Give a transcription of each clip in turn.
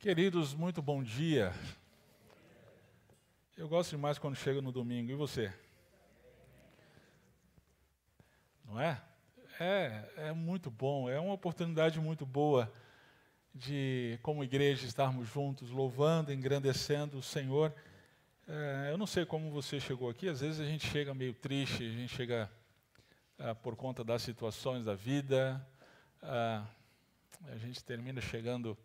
Queridos, muito bom dia. Eu gosto demais quando chega no domingo. E você? Não é? É muito bom. É uma oportunidade muito boa de, como igreja, estarmos juntos, louvando, engrandecendo o Senhor. Eu não sei como você chegou aqui. Às vezes a gente chega meio triste, a gente chega por conta das situações da vida. A gente termina chegando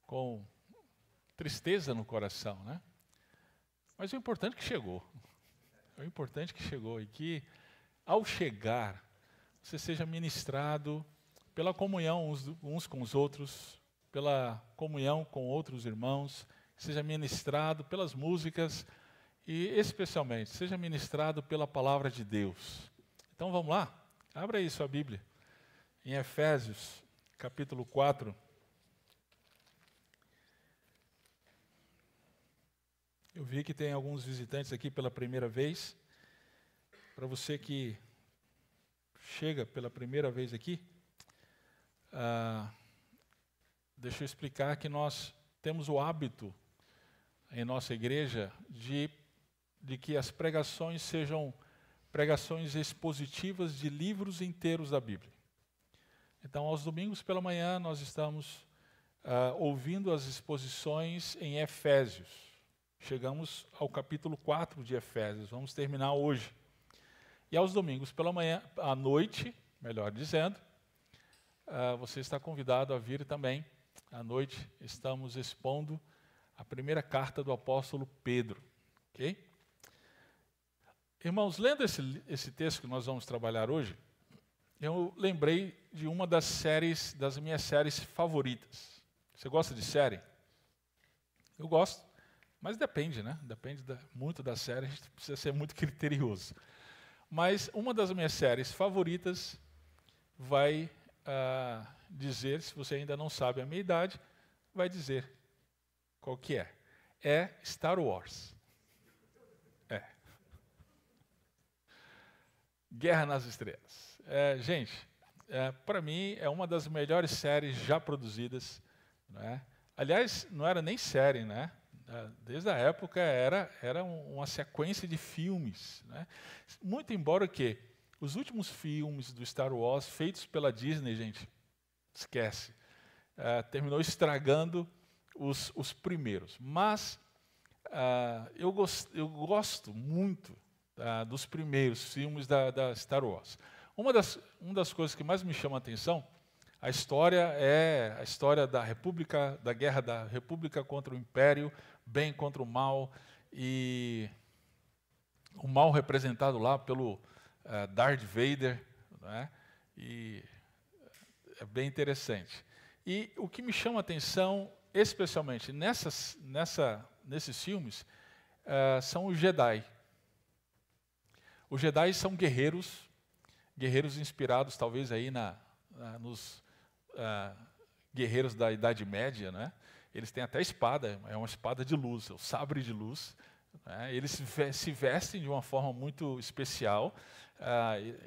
com tristeza no coração, né? Mas o importante é que chegou. É o importante que chegou e que, ao chegar, você seja ministrado pela comunhão uns com os outros, pela comunhão com outros irmãos, seja ministrado pelas músicas e, especialmente, seja ministrado pela palavra de Deus. Então, vamos lá? Abra aí sua Bíblia, em Efésios, capítulo 4. Eu vi que tem alguns visitantes aqui pela primeira vez. Para você que chega pela primeira vez aqui, deixa eu explicar que nós temos o hábito em nossa igreja de que as pregações sejam pregações expositivas de livros inteiros da Bíblia. Então, aos domingos pela manhã, nós estamos ouvindo as exposições em Efésios. Chegamos ao capítulo 4 de Efésios, vamos terminar hoje. E aos domingos pela manhã, à noite, melhor dizendo, você está convidado a vir também. À noite estamos expondo a primeira carta do apóstolo Pedro. Ok? Irmãos, lendo esse texto que nós vamos trabalhar hoje, eu lembrei de uma das minhas séries favoritas. Você gosta de série? Eu gosto, mas depende, né? Depende muito da série, a gente precisa ser muito criterioso. Mas uma das minhas séries favoritas vai dizer, se você ainda não sabe a minha idade, vai dizer qual que é. É Star Wars. Guerra nas Estrelas. Gente, para mim é uma das melhores séries já produzidas. Né? Aliás, não era nem série, né? Desde a época era uma sequência de filmes. Né? Muito embora que os últimos filmes do Star Wars feitos pela Disney, gente, esquece. Terminou estragando os primeiros. Mas eu gosto muito dos primeiros filmes da Star Wars. Uma das coisas que mais me chama a atenção, a história é a história da República, da guerra da República contra o Império, bem contra o mal, e o mal representado lá pelo Darth Vader, né? E é bem interessante. E o que me chama a atenção, especialmente nesses filmes, são os Jedi. Os Jedi são guerreiros inspirados talvez aí nos guerreiros da Idade Média, né? Eles têm até espada, é uma espada de luz, é o sabre de luz. Né? Eles se vestem de uma forma muito especial,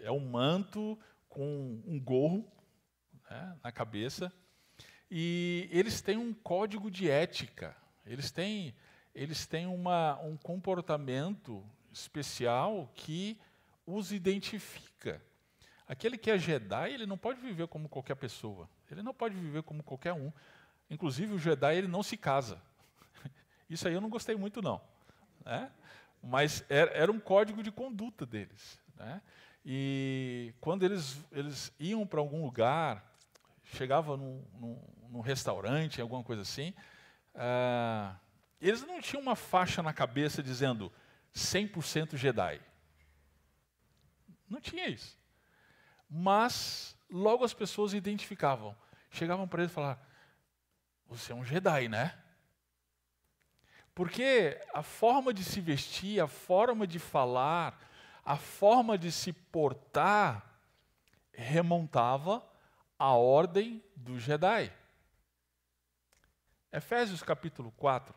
é um manto com um gorro, né, na cabeça, e eles têm um código de ética, eles têm um comportamento especial que os identifica. Aquele que é Jedi, ele não pode viver como qualquer pessoa. Ele não pode viver como qualquer um. Inclusive, o Jedi, ele não se casa. Isso aí eu não gostei muito, não. Né? Mas era um código de conduta deles. Né? E quando eles iam para algum lugar, chegavam num restaurante, alguma coisa assim, eles não tinham uma faixa na cabeça dizendo 100% Jedi. Não tinha isso. Mas logo as pessoas identificavam. Chegavam para ele e falavam, você é um Jedi, né? Porque a forma de se vestir, a forma de falar, a forma de se portar remontava à ordem do Jedi. Efésios capítulo 4,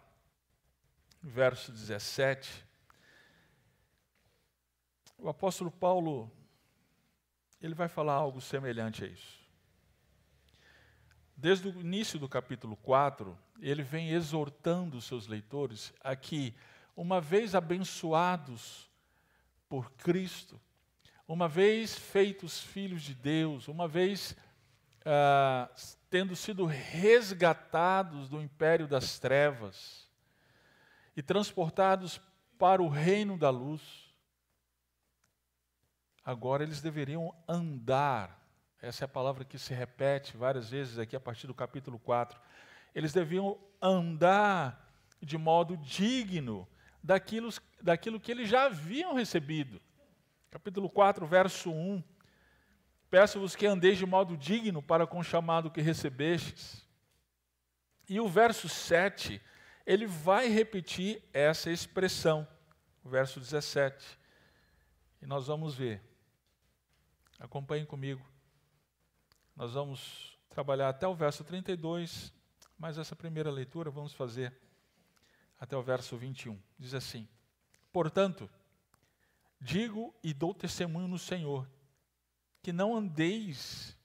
verso 17. O apóstolo Paulo, ele vai falar algo semelhante a isso. desde o início do capítulo 4, ele vem exortando os seus leitores a que, uma vez abençoados por Cristo, uma vez feitos filhos de Deus, uma vez tendo sido resgatados do império das trevas e transportados para o reino da luz, agora eles deveriam andar. Essa é a palavra que se repete várias vezes aqui a partir do capítulo 4. Eles deviam andar de modo digno daquilo que eles já haviam recebido. Capítulo 4, verso 1. Peço-vos que andeis de modo digno para com o chamado que recebestes. E o verso 7, ele vai repetir essa expressão. O verso 17. E nós vamos ver. Acompanhem comigo. Nós vamos trabalhar até o verso 32, mas essa primeira leitura vamos fazer até o verso 21. Diz assim: portanto, digo e dou testemunho no Senhor, que não andeis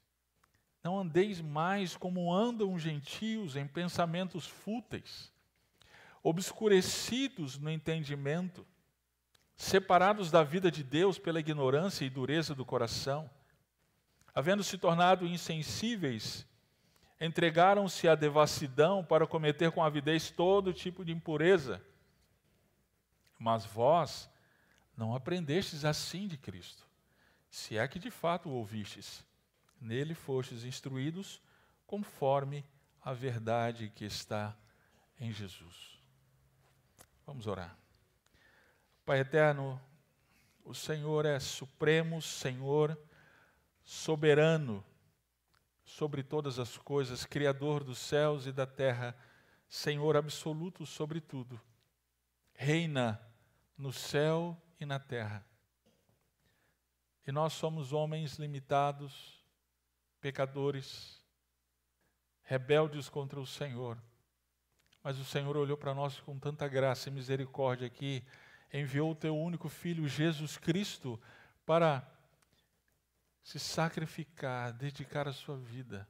mais como andam os gentios em pensamentos fúteis, obscurecidos no entendimento, separados da vida de Deus pela ignorância e dureza do coração, havendo se tornado insensíveis, entregaram-se à devassidão para cometer com avidez todo tipo de impureza. Mas vós não aprendestes assim de Cristo, se é que de fato o ouvistes. Nele fostes instruídos conforme a verdade que está em Jesus. Vamos orar. Pai eterno, o Senhor é supremo, Senhor soberano sobre todas as coisas, Criador dos céus e da terra, Senhor absoluto sobre tudo. Reina no céu e na terra. E nós somos homens limitados, pecadores, rebeldes contra o Senhor. Mas o Senhor olhou para nós com tanta graça e misericórdia que enviou o teu único Filho, Jesus Cristo, para se sacrificar, dedicar a sua vida,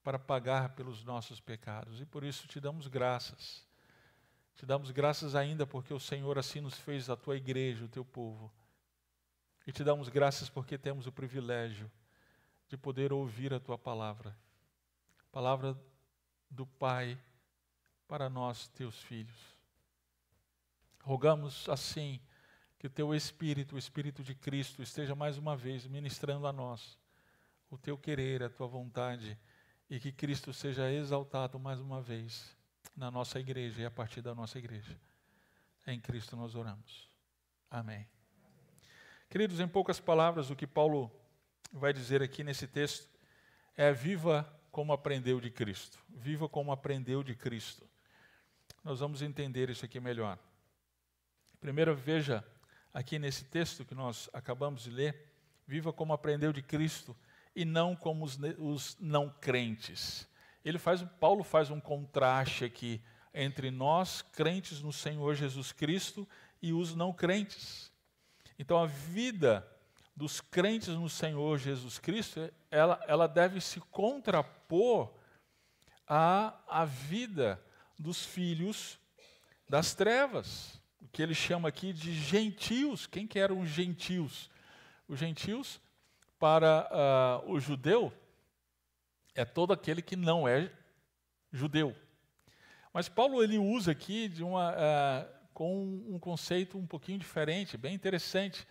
para pagar pelos nossos pecados. E por isso te damos graças. Te damos graças ainda porque o Senhor assim nos fez a tua igreja, o teu povo. E te damos graças porque temos o privilégio de poder ouvir a tua palavra. Palavra do Pai para nós, teus filhos. Rogamos assim que o teu Espírito, o Espírito de Cristo, esteja mais uma vez ministrando a nós o teu querer, a tua vontade, e que Cristo seja exaltado mais uma vez na nossa igreja e a partir da nossa igreja. Em Cristo nós oramos. Amém. Queridos, em poucas palavras, o que Paulo vai dizer aqui nesse texto é: viva como aprendeu de Cristo. Viva como aprendeu de Cristo. Nós vamos entender isso aqui melhor. Primeiro, veja aqui nesse texto que nós acabamos de ler: viva como aprendeu de Cristo e não como os não crentes. Paulo faz um contraste aqui entre nós, crentes no Senhor Jesus Cristo, e os não crentes. Então, a vida dos crentes no Senhor Jesus Cristo, ela deve se contrapor à vida dos filhos das trevas, o que ele chama aqui de gentios. Quem que eram os gentios? Os gentios, para o judeu, é todo aquele que não é judeu. Mas Paulo ele usa aqui com um conceito um pouquinho diferente, bem interessante.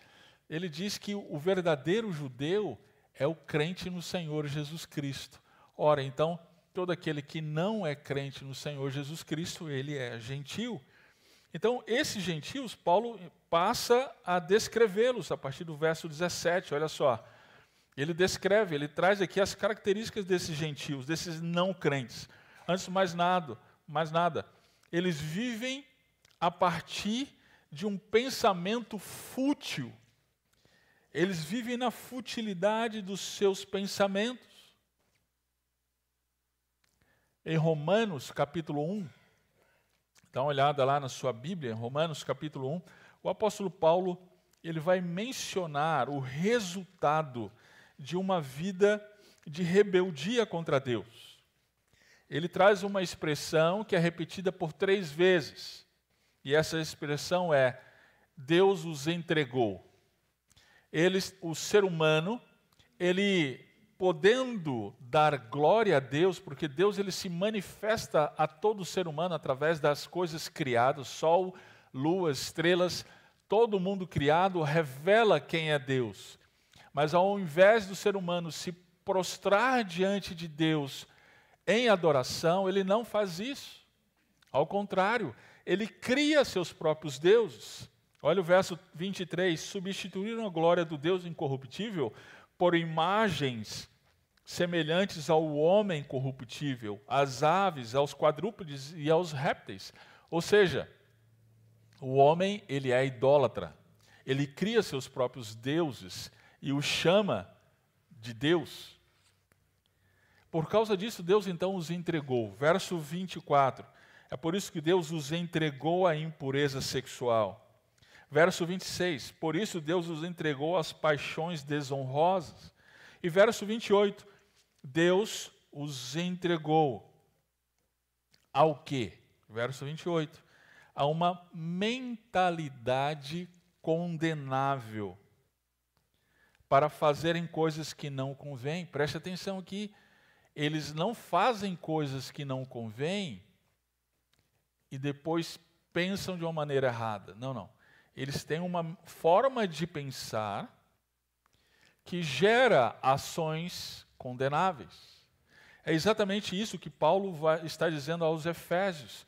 Ele diz que o verdadeiro judeu é o crente no Senhor Jesus Cristo. Ora, então, todo aquele que não é crente no Senhor Jesus Cristo, ele é gentio. Então, esses gentios, Paulo passa a descrevê-los a partir do verso 17, olha só. Ele descreve, ele traz aqui as características desses gentios, desses não crentes. Antes de mais nada, eles vivem a partir de um pensamento fútil. Eles vivem na futilidade dos seus pensamentos. Em Romanos, capítulo 1, dá uma olhada lá na sua Bíblia, em Romanos, capítulo 1, o apóstolo Paulo ele vai mencionar o resultado de uma vida de rebeldia contra Deus. ele traz uma expressão que é repetida por 3 vezes. E essa expressão é: Deus os entregou. O ser humano, ele podendo dar glória a Deus, porque Deus ele se manifesta a todo ser humano através das coisas criadas, sol, lua, estrelas, todo mundo criado revela quem é Deus. Mas ao invés do ser humano se prostrar diante de Deus em adoração, ele não faz isso. Ao contrário, ele cria seus próprios deuses. Olha o verso 23, substituíram a glória do Deus incorruptível por imagens semelhantes ao homem corruptível, às aves, aos quadrúpedes e aos répteis. Ou seja, o homem, ele é idólatra. Ele cria seus próprios deuses e os chama de Deus. Por causa disso, Deus então os entregou. Verso 24. É por isso que Deus os entregou à impureza sexual. Verso 26. Por isso Deus os entregou às paixões desonrosas. E verso 28. Deus os entregou ao quê? Verso 28. A uma mentalidade condenável para fazerem coisas que não convêm. Preste atenção aqui. Eles não fazem coisas que não convêm e depois pensam de uma maneira errada. Não, não. Eles têm uma forma de pensar que gera ações condenáveis. É exatamente isso que Paulo está dizendo aos Efésios.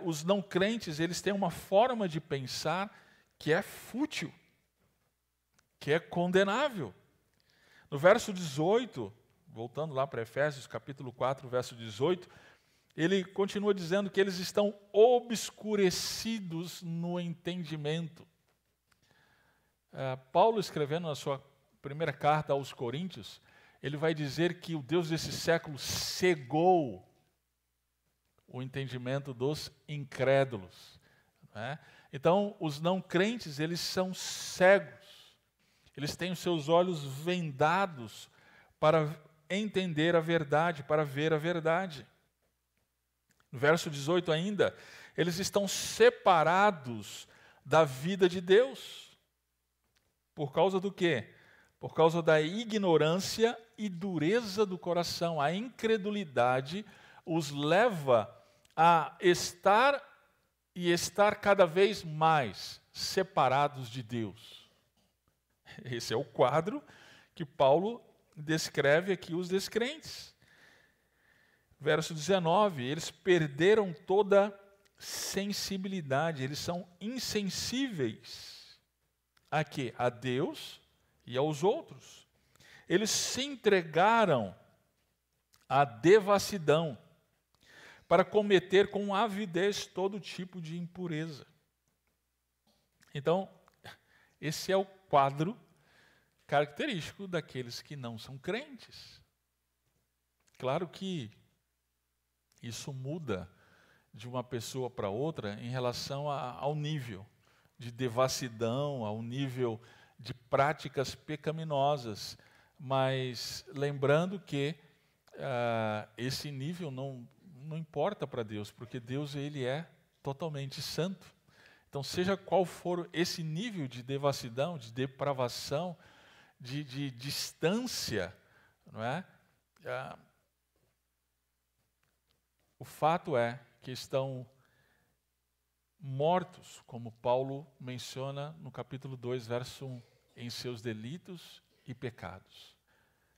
Os não crentes, eles têm uma forma de pensar que é fútil, que é condenável. No verso 18, voltando lá para Efésios, capítulo 4, verso 18, ele continua dizendo que eles estão obscurecidos no entendimento. Paulo, escrevendo na sua primeira carta aos Coríntios, ele vai dizer que o Deus desse século cegou o entendimento dos incrédulos. Né? Então, os não crentes, eles são cegos. Eles têm os seus olhos vendados para entender a verdade, para ver a verdade. No verso 18 ainda, eles estão separados da vida de Deus. Por causa do quê? Por causa da ignorância e dureza do coração. A incredulidade os leva a estar cada vez mais separados de Deus. Esse é o quadro que Paulo descreve aqui os descrentes. Verso 19, eles perderam toda sensibilidade, eles são insensíveis a quê? A Deus e aos outros. Eles se entregaram à devassidão para cometer com avidez todo tipo de impureza. Então, esse é o quadro característico daqueles que não são crentes. Claro que isso muda de uma pessoa para outra em relação ao nível de devassidão, ao nível de práticas pecaminosas, mas lembrando que esse nível não importa para Deus, porque Deus ele é totalmente santo. Então, seja qual for esse nível de devassidão, de depravação, de distância, não é? O fato é que estão mortos, como Paulo menciona no capítulo 2, verso 1, em seus delitos e pecados,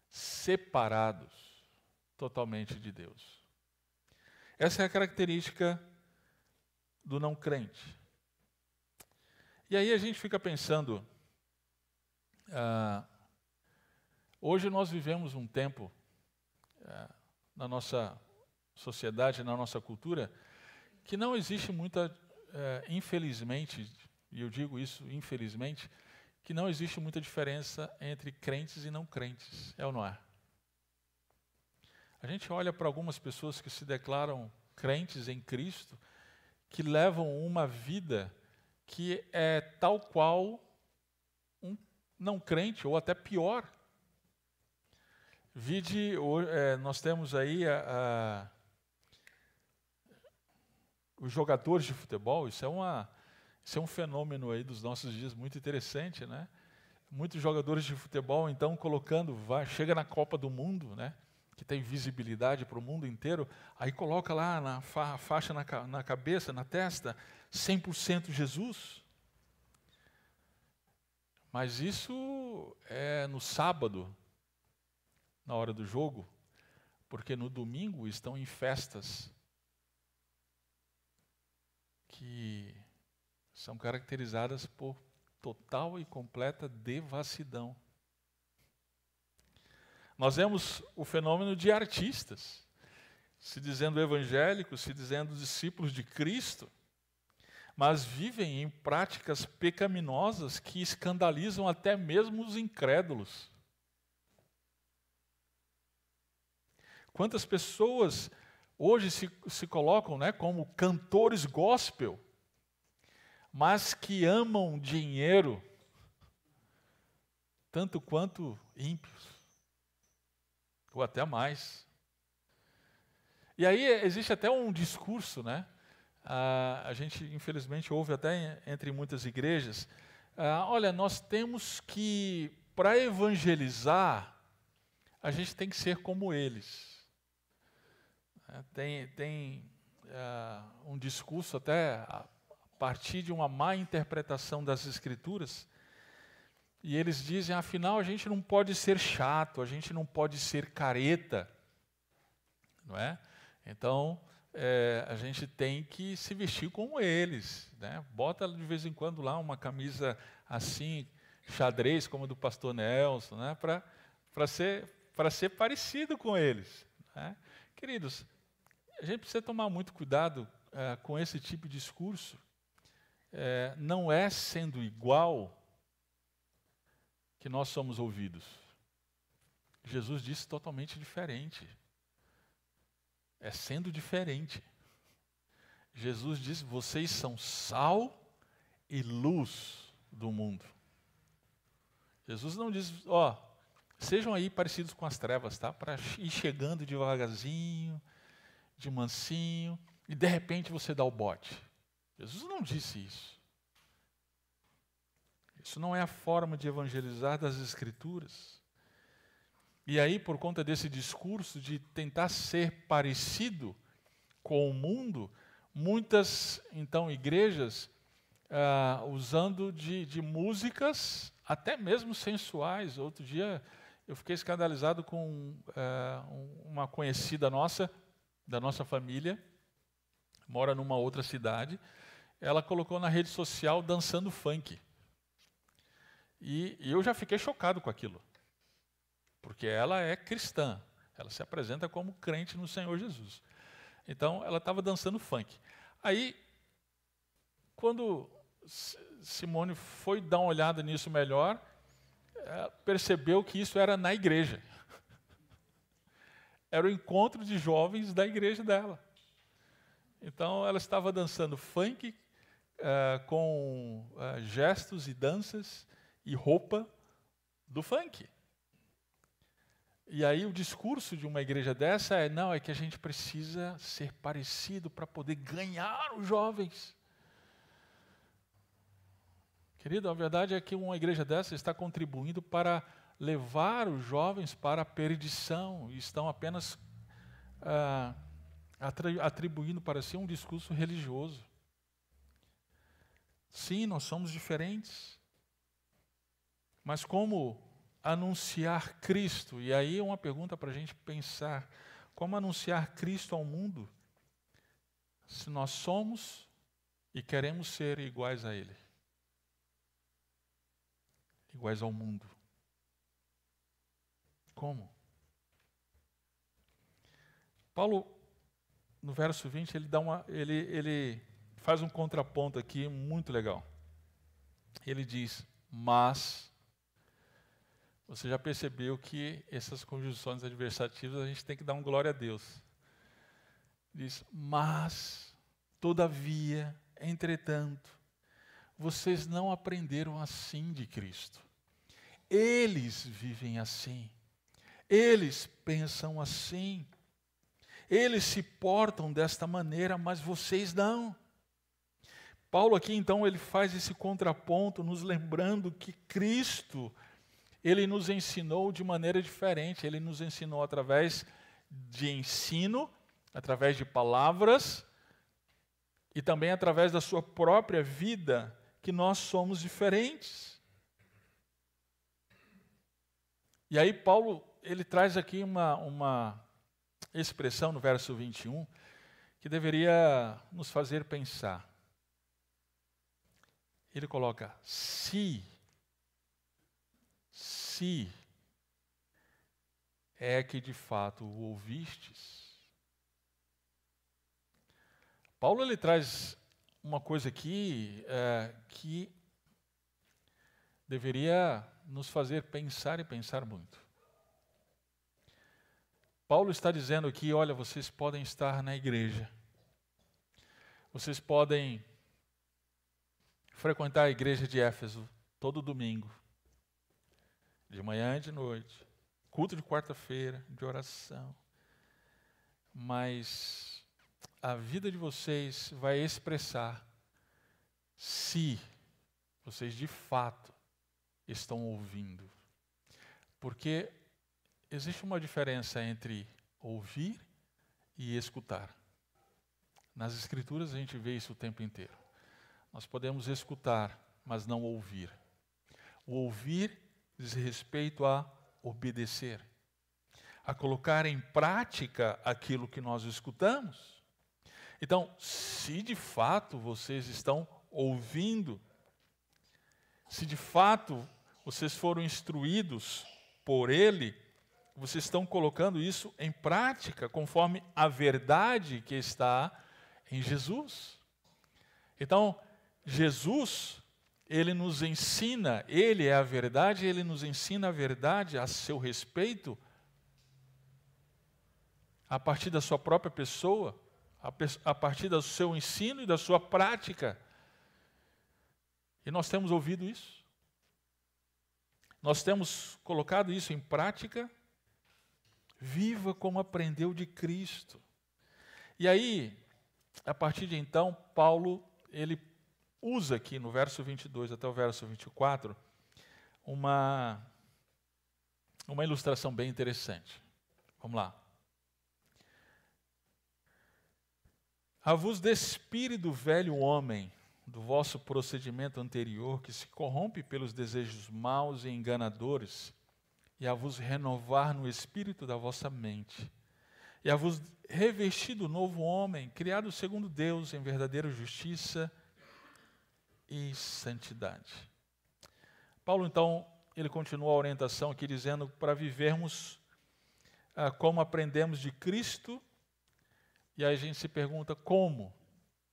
separados totalmente de Deus. Essa é a característica do não crente. E aí a gente fica pensando, hoje nós vivemos um tempo na nossa sociedade, na nossa cultura, que não existe muita, infelizmente, e eu digo isso infelizmente, que não existe muita diferença entre crentes e não crentes, é ou não é? A gente olha para algumas pessoas que se declaram crentes em Cristo, que levam uma vida que é tal qual um não crente, ou até pior. Nós temos aí os jogadores de futebol, isso é um fenômeno aí dos nossos dias muito interessante, né? Muitos jogadores de futebol, então, chega na Copa do Mundo, né? Que tem visibilidade para o mundo inteiro, aí coloca lá na faixa na cabeça, na testa, 100% Jesus. Mas isso é no sábado, na hora do jogo, porque no domingo estão em festas que são caracterizadas por total e completa devassidão. Nós vemos o fenômeno de artistas, se dizendo evangélicos, se dizendo discípulos de Cristo, mas vivem em práticas pecaminosas que escandalizam até mesmo os incrédulos. Quantas pessoas hoje se colocam, né, como cantores gospel, mas que amam dinheiro tanto quanto ímpios, ou até mais. E aí existe até um discurso, né? A gente infelizmente ouve até entre muitas igrejas, olha, nós temos que, para evangelizar, a gente tem que ser como eles. Tem um discurso até a partir de uma má interpretação das Escrituras, e eles dizem, afinal, a gente não pode ser chato, a gente não pode ser careta, não é? Então, a gente tem que se vestir como eles, né? Bota de vez em quando lá uma camisa assim, xadrez, como a do pastor Nelson, né? Para ser parecido com eles, né? Queridos, a gente precisa tomar muito cuidado com esse tipo de discurso. Não é sendo igual que nós somos ouvidos. Jesus disse totalmente diferente. É sendo diferente. Jesus disse, vocês são sal e luz do mundo. Jesus não diz, sejam aí parecidos com as trevas, tá? Para ir chegando devagarzinho, de mansinho, e de repente você dá o bote. Jesus não disse isso. Isso não é a forma de evangelizar das Escrituras. E aí, por conta desse discurso de tentar ser parecido com o mundo, muitas, então, igrejas usando de músicas, até mesmo sensuais. Outro dia, eu fiquei escandalizado com uma conhecida nossa, da nossa família, mora numa outra cidade, ela colocou na rede social dançando funk. E eu já fiquei chocado com aquilo, porque ela é cristã, ela se apresenta como crente no Senhor Jesus. Então, ela estava dançando funk. Aí, quando Simone foi dar uma olhada nisso melhor, percebeu que isso era na igreja. Era o encontro de jovens da igreja dela. Então, ela estava dançando funk com gestos e danças e roupa do funk. E aí o discurso de uma igreja dessa é que a gente precisa ser parecido para poder ganhar os jovens. Querido, a verdade é que uma igreja dessa está contribuindo para levar os jovens para a perdição e estão apenas atribuindo para si um discurso religioso. Sim, nós somos diferentes. Mas como anunciar Cristo? E aí é uma pergunta para a gente pensar. Como anunciar Cristo ao mundo se nós somos e queremos ser iguais a Ele? Iguais ao mundo. Como? Paulo, no verso 20, ele faz um contraponto aqui muito legal. Ele diz, mas... Você já percebeu que essas conjunções adversativas a gente tem que dar um glória a Deus. Diz, mas, todavia, entretanto, vocês não aprenderam assim de Cristo. Eles vivem assim. Eles pensam assim. Eles se portam desta maneira, mas vocês não. Paulo aqui, então, ele faz esse contraponto, nos lembrando que Cristo, ele nos ensinou de maneira diferente. Ele nos ensinou através de ensino, através de palavras, e também através da sua própria vida, que nós somos diferentes. E aí Paulo, ele traz aqui uma expressão no verso 21, que deveria nos fazer pensar. Ele coloca, se é que de fato o ouvistes. Paulo, ele traz uma coisa aqui que deveria nos fazer pensar e pensar muito. Paulo está dizendo aqui, olha, vocês podem estar na igreja, vocês podem frequentar a igreja de Éfeso todo domingo, de manhã e de noite, culto de quarta-feira, de oração, mas a vida de vocês vai expressar se vocês de fato estão ouvindo. Porque existe uma diferença entre ouvir e escutar. Nas Escrituras a gente vê isso o tempo inteiro. Nós podemos escutar, mas não ouvir. O ouvir diz respeito a obedecer, a colocar em prática aquilo que nós escutamos. Então, se de fato vocês estão ouvindo, se de fato vocês foram instruídos por Ele, vocês estão colocando isso em prática, conforme a verdade que está em Jesus. Então, Jesus, Ele nos ensina, Ele é a verdade, Ele nos ensina a verdade a seu respeito, a partir da sua própria pessoa, a partir do seu ensino e da sua prática. E nós temos ouvido isso. Nós temos colocado isso em prática. Viva como aprendeu de Cristo. E aí, a partir de então, Paulo, ele usa aqui no verso 22 até o verso 24, uma ilustração bem interessante. Vamos lá. A vos despire do velho homem, do vosso procedimento anterior, que se corrompe pelos desejos maus e enganadores, e a vos renovar no espírito da vossa mente, e a vos revestir do novo homem, criado segundo Deus, em verdadeira justiça e santidade. Paulo, então, ele continua a orientação aqui, dizendo para vivermos como aprendemos de Cristo. E aí a gente se pergunta como?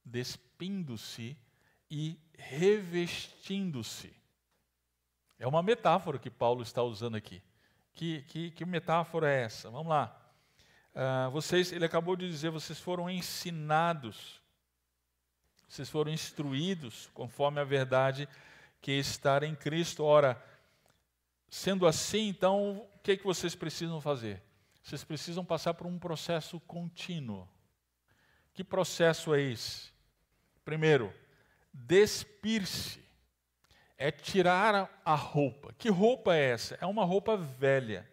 Despindo-se e revestindo-se. É uma metáfora que Paulo está usando aqui. Que metáfora é essa? Vamos lá. Ele acabou de dizer, vocês foram ensinados, vocês foram instruídos conforme a verdade que está em Cristo. Ora, sendo assim, então, o que vocês precisam fazer? Vocês precisam passar por um processo contínuo. Que processo é esse? Primeiro, despir-se. É tirar a roupa. Que roupa é essa? É uma roupa velha.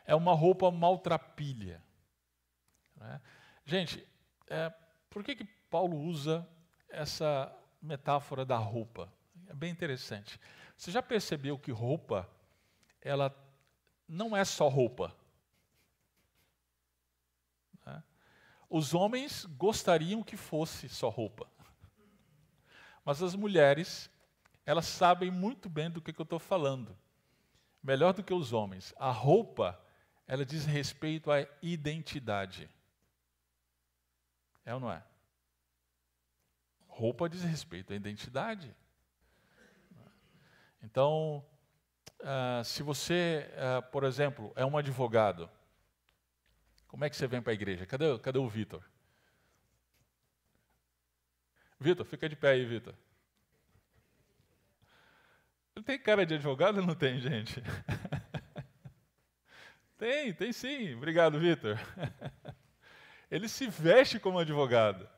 É uma roupa maltrapilha. Né? Gente, por que Paulo usa essa metáfora da roupa? É bem interessante. Você já percebeu que roupa, ela não é só roupa? Né? Os homens gostariam que fosse só roupa. Mas as mulheres, elas sabem muito bem do que eu estou falando. Melhor do que os homens. A roupa, ela diz respeito à identidade. É ou não é? Roupa diz respeito à identidade. Então, se você, por exemplo, é um advogado, como é que você vem para a igreja? Cadê o Vitor? Vitor, fica de pé aí, Vitor. Ele tem cara de advogado ou não tem, gente? Tem sim. Obrigado, Vitor. Ele se veste como advogado.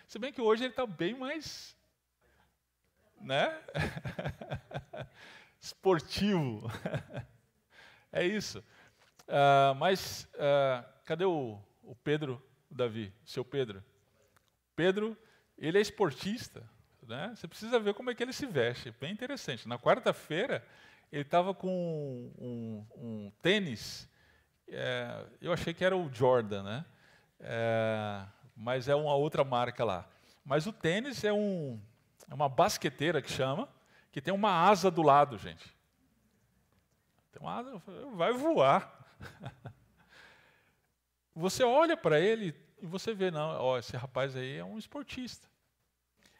Se bem que hoje ele está bem mais, né? Esportivo. É isso. Cadê o Pedro, o Davi? O seu Pedro? Pedro, ele é esportista, né? Você precisa ver como é que ele se veste. Bem interessante. Na quarta-feira, ele estava com um tênis. Eu achei que era o Jordan, né? Mas é uma outra marca lá. Mas o tênis é uma basqueteira que chama, que tem uma asa do lado, gente. Tem uma asa, vai voar. Você olha para ele e você vê, não, ó, esse rapaz aí é um esportista.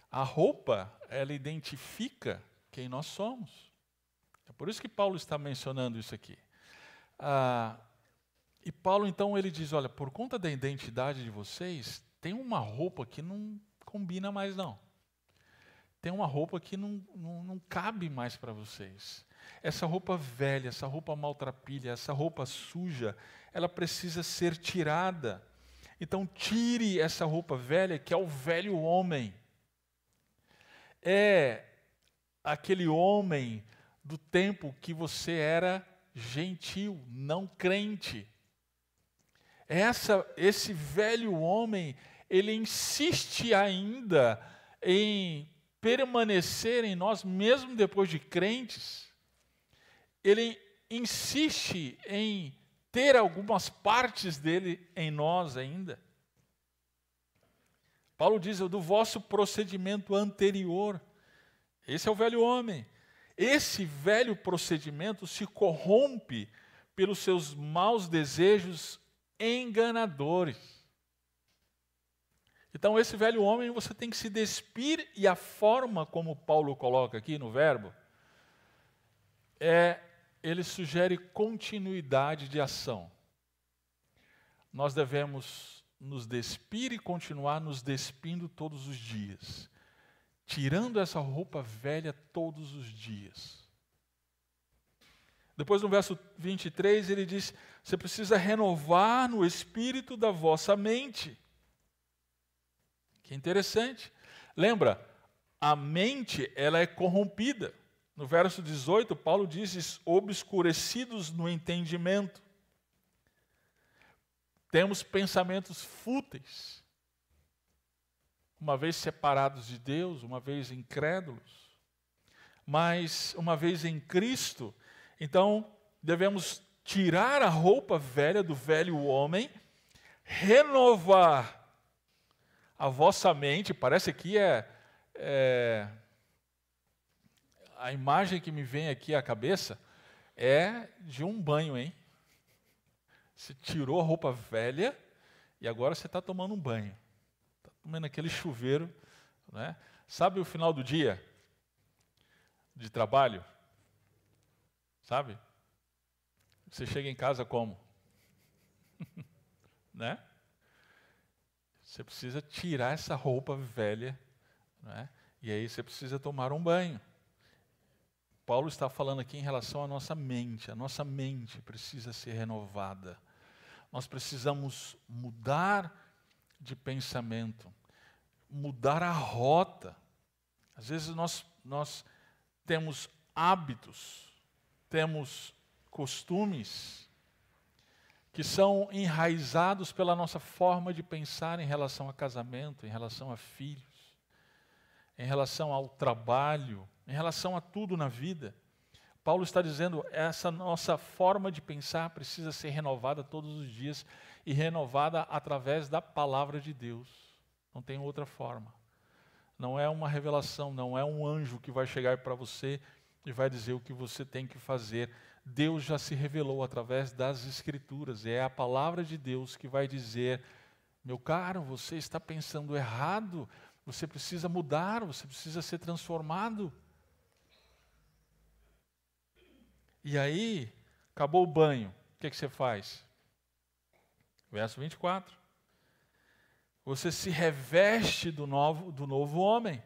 A roupa, ela identifica quem nós somos. É por isso que Paulo está mencionando isso aqui. E Paulo, então, ele diz, olha, por conta da identidade de vocês, tem uma roupa que não combina mais, não. Tem uma roupa que não cabe mais para vocês. Essa roupa velha, essa roupa maltrapilha, essa roupa suja, ela precisa ser tirada. Então, tire essa roupa velha, que é o velho homem. É aquele homem do tempo que você era gentil, não crente. Esse velho homem, ele insiste ainda em permanecer em nós, mesmo depois de crentes. Ele insiste em ter algumas partes dele em nós ainda. Paulo diz, do vosso procedimento anterior. Esse é o velho homem. Esse velho procedimento se corrompe pelos seus maus desejos enganadores. Então, esse velho homem você tem que se despir, e a forma como Paulo coloca aqui no verbo, ele sugere continuidade de ação. Nós devemos nos despir e continuar nos despindo todos os dias, tirando essa roupa velha todos os dias. Depois no verso 23 ele diz, você precisa renovar no espírito da vossa mente. Que interessante. Lembra, a mente ela é corrompida. No verso 18, Paulo diz, obscurecidos no entendimento. Temos pensamentos fúteis. Uma vez separados de Deus, uma vez incrédulos. Mas uma vez em Cristo, então devemos tirar a roupa velha do velho homem, renovar a vossa mente. Parece que a imagem que me vem aqui à cabeça é de um banho, hein? Você tirou a roupa velha e agora você está tomando um banho. Está tomando aquele chuveiro, né? Sabe o final do dia de trabalho? Sabe? Você chega em casa como? Né? Você precisa tirar essa roupa velha, né? E aí você precisa tomar um banho. Paulo está falando aqui em relação à nossa mente. A nossa mente precisa ser renovada. Nós precisamos mudar de pensamento, mudar a rota. Às vezes nós temos hábitos, temos costumes que são enraizados pela nossa forma de pensar em relação a casamento, em relação a filhos, em relação ao trabalho, em relação a tudo na vida. Paulo está dizendo, essa nossa forma de pensar precisa ser renovada todos os dias e renovada através da palavra de Deus. Não tem outra forma. Não é uma revelação, não é um anjo que vai chegar para você e vai dizer o que você tem que fazer. Deus já se revelou através das Escrituras. É a palavra de Deus que vai dizer, meu caro, você está pensando errado, você precisa mudar, você precisa ser transformado. E aí, acabou o banho, o que você faz? Verso 24. Você se reveste do novo homem.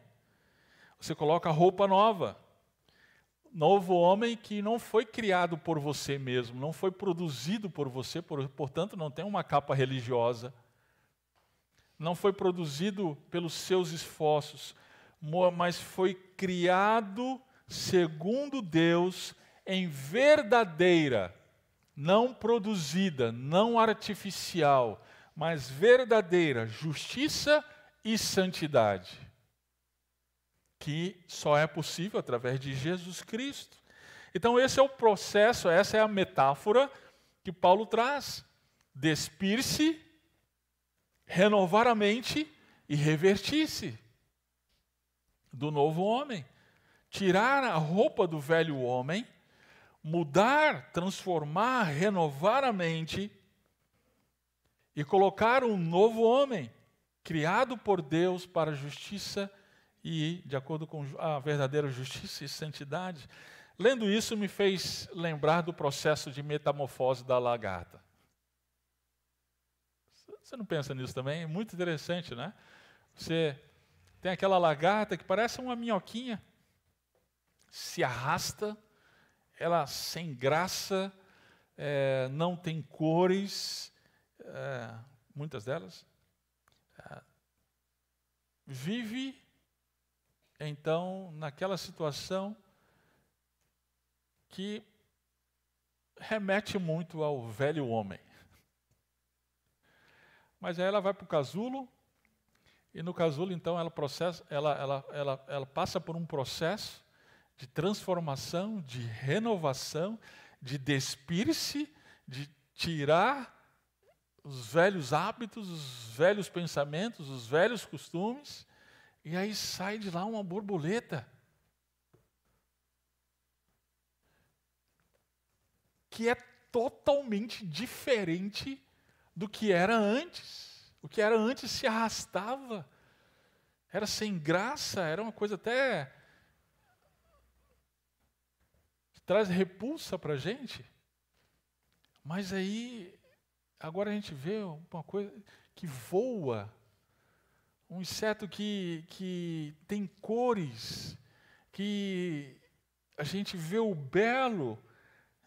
Você coloca a roupa nova. novo homem que não foi criado por você mesmo, não foi produzido por você, portanto não tem uma capa religiosa, não foi produzido pelos seus esforços, mas foi criado segundo Deus em verdadeira, não produzida, não artificial, mas verdadeira justiça e santidade, que só é possível através de Jesus Cristo. Então esse é o processo, essa é a metáfora que Paulo traz. Despir-se, renovar a mente e revertir-se do novo homem. Tirar a roupa do velho homem, mudar, transformar, renovar a mente e colocar um novo homem, criado por Deus para a justiça e de acordo com a verdadeira justiça e santidade. Lendo isso me fez lembrar do processo de metamorfose da lagarta. Você não pensa nisso também? É muito interessante, né? Você tem aquela lagarta que parece uma minhoquinha, se arrasta, ela sem graça, não tem cores, muitas delas, vive então naquela situação que remete muito ao velho homem. Mas aí ela vai para o casulo, e no casulo então ela passa por um processo de transformação, de renovação, de despir-se, de tirar os velhos hábitos, os velhos pensamentos, os velhos costumes, e aí sai de lá uma borboleta que é totalmente diferente do que era antes. O que era antes se arrastava, era sem graça, era uma coisa até que traz repulsa para a gente. Mas aí, agora a gente vê uma coisa que voa, um inseto que tem cores, que a gente vê o belo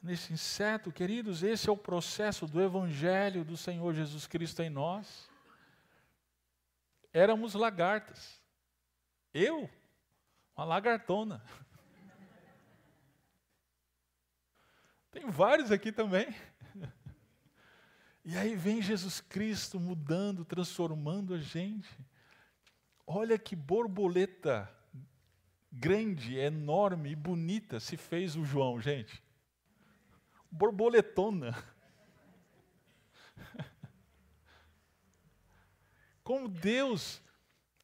nesse inseto. Queridos, esse é o processo do Evangelho do Senhor Jesus Cristo em nós. Éramos lagartas. Eu, uma lagartona. Tem vários aqui também. E aí vem Jesus Cristo mudando, transformando a gente. Olha que borboleta grande, enorme e bonita se fez o João, gente. Borboletona. Como Deus,